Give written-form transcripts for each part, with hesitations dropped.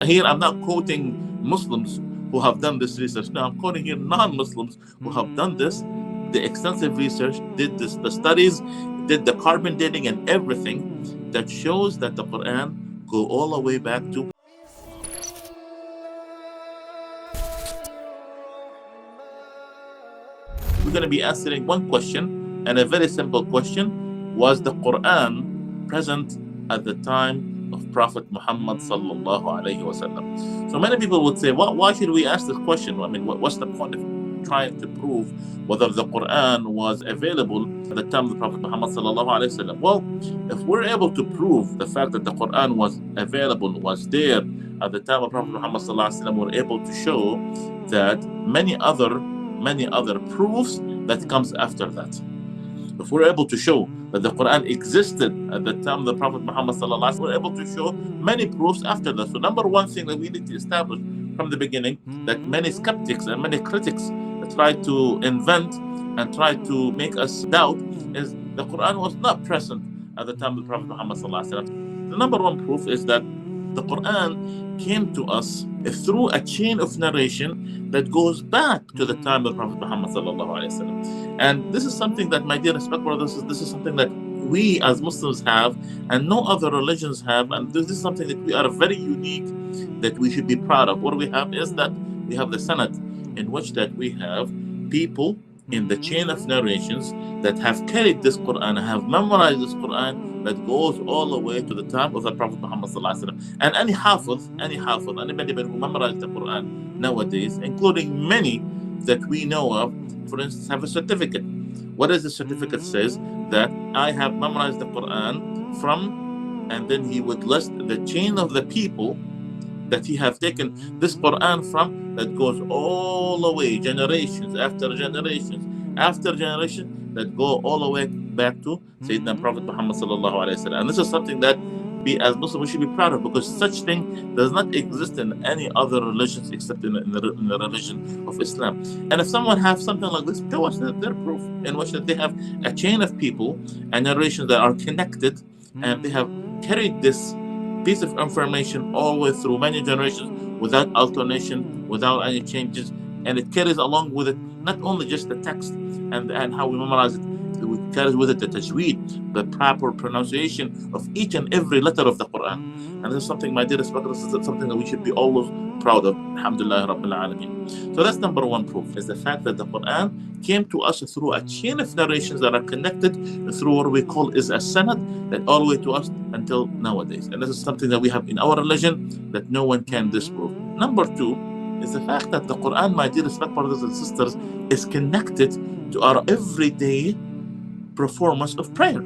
Here, I'm not quoting Muslims who have done this research. No, I'm quoting here non-Muslims who have done this, the extensive research, did this, the studies, did the carbon dating and everything that shows that the Quran go all the way back to. We're going to be answering one question, and a very simple question: was the Quran present at the time of Prophet Muhammad sallallahu alaihi wasallam? So many people would say, why should we ask this question? I mean, what's the point of trying to prove whether the Quran was available at the time of the Prophet Muhammad sallallahu alaihi wasallam? Well, if we're able to prove the fact that the Quran was available, was there at the time of Prophet Muhammad sallallahu alaihi wasallam, we're able to show that many other proofs that comes after that. If we're able to show that the Quran existed at the time of the Prophet Muhammad sallallahu alaihi wasallam, we're able to show many proofs after that. So number one thing that we need to establish from the beginning, that many skeptics and many critics try to invent and try to make us doubt, is the Quran was not present at the time of the Prophet Muhammad sallallahu alaihi wasallam. The number one proof is that the Quran came to us through a chain of narration that goes back to the time of Prophet Muhammad sallallahu alaihi wasallam. And this is something that, my dear respect brothers, this is something that we as Muslims have and no other religions have, and this is something that we are very unique, that we should be proud of. What we have is that we have the Sanad, in which that we have people in the chain of narrations that have carried this Quran, have memorized this Quran, that goes all the way to the time of the Prophet Muhammad sallallahu alaihi wasallam. And any hafiz, anybody who memorized the Quran nowadays, including many that we know of, for instance, have a certificate. What does the certificate says? That I have memorized the Quran from, and then he would list the chain of the people that he have taken this Quran from, that goes all the way, generations after generations after generation, that go all the way back to Sayyidina Prophet Muhammad sallallahu alaihi wasallam. And this is something that we as Muslims should be proud of, because such thing does not exist in any other religions except in the religion of Islam. And if someone has something like this, show us their proof in which that they have a chain of people and narrations that are connected, and they have carried this piece of information all the way through many generations without alternation, without any changes, and it carries along with it not only just the text and how we memorize it, it carries with it the tajweed, the proper pronunciation of each and every letter of the Quran. And this is something, my dear brothers, is something that we should be always proud of. Alhamdulillah Rabbil Alameen. So that's number one proof, is the fact that the Quran came to us through a chain of narrations that are connected through what we call is a sanad, that all the way to us until nowadays. And this is something that we have in our religion that no one can disprove. Number two is the fact that the Quran, my dear respect brothers and sisters, is connected to our everyday performance of prayer.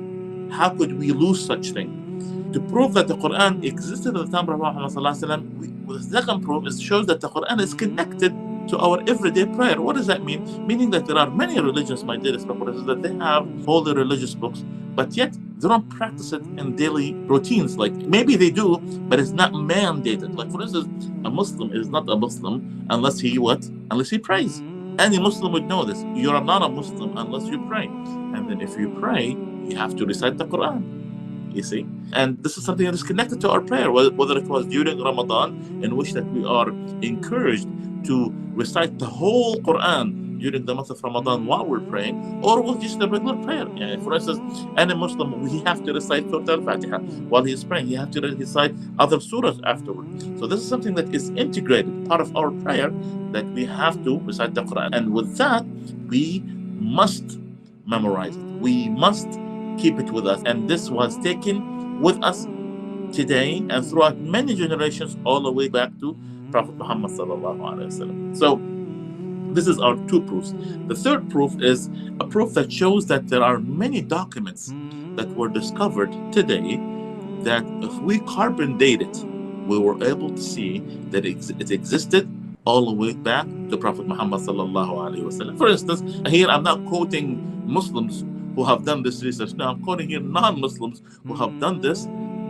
How could we lose such thing? To prove that the Quran existed at the time of Muhammad sallallahu alaihi wasallam, the second proof is shows that the Quran is connected to our everyday prayer. What does that mean? Meaning that there are many religions, my dear respect brothers, that they have holy religious books, but yet they don't practice it in daily routines. Like maybe they do, but it's not mandated. Like for instance, a Muslim is not a Muslim unless he what? Unless he prays. Any Muslim would know this. You are not a Muslim unless you pray. And then if you pray, you have to recite the Quran. You see? And this is something that is connected to our prayer, whether it was during Ramadan, in which that we are encouraged to recite the whole Quran during the month of Ramadan while we're praying, or with just a regular prayer. For instance, any Muslim, he have to recite Surah Al-Fatiha while he is praying. He have to recite other surahs afterwards. So this is something that is integrated, part of our prayer, that we have to recite the Quran. And with that, we must memorize it. We must keep it with us. And this was taken with us today and throughout many generations, all the way back to Prophet Muhammad sallallahu alaihi wasallam. So this is our two proofs. The third proof is a proof that shows that there are many documents that were discovered today that if we carbon date it, we were able to see that it existed all the way back to Prophet Muhammad sallallahu alaihi wasallam. For instance, here I'm not quoting Muslims who have done this research. No, I'm quoting here non-Muslims who have done this,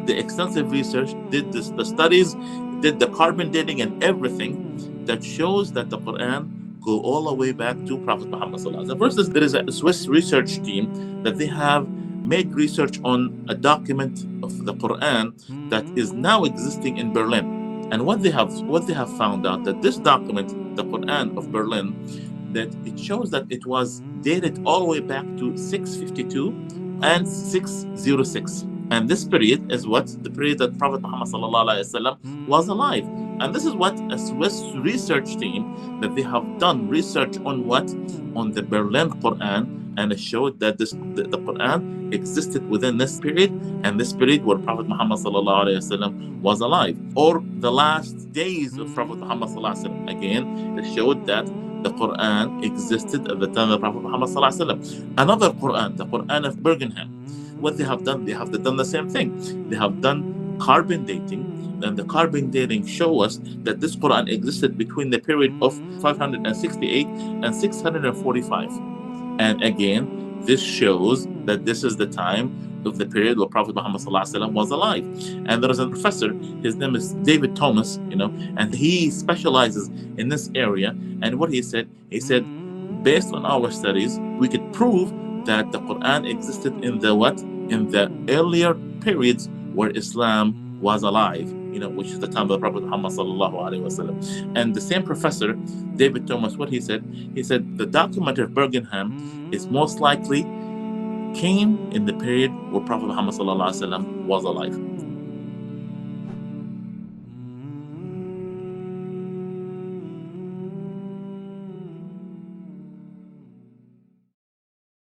the extensive research, did this, the studies, did the carbon dating and everything that shows that the Quran go all the way back to Prophet Muhammad sallallahu alaihi wasallam. For instance, there is a Swiss research team that they have made research on a document of the Quran that is now existing in Berlin. And what they have found out, that this document, the Quran of Berlin, that it shows that it was dated all the way back to 652 and 606. And this period is what the period that Prophet Muhammad was alive. And this is what a Swiss research team that they have done research on what? On the Berlin Quran, and it showed that the Quran existed within this period, and this period where Prophet Muhammad was alive, or the last days of Prophet Muhammad. Again, it showed that the Quran existed at the time of Prophet Muhammad. Another Quran, the Quran of Birmingham, what they have done the same thing. They have done carbon dating, and the carbon dating show us that this Quran existed between the period of 568 and 645. And again, this shows that this is the time of the period where Prophet Muhammad was alive. And there is a professor, his name is David Thomas, and he specializes in this area. And what he said, based on our studies, we could prove that the Quran existed in the earlier periods where Islam was alive, which is the time of the Prophet Muhammad And the same professor, David Thomas, what he said the document of Birmingham is most likely came in the period where Prophet Muhammad was alive.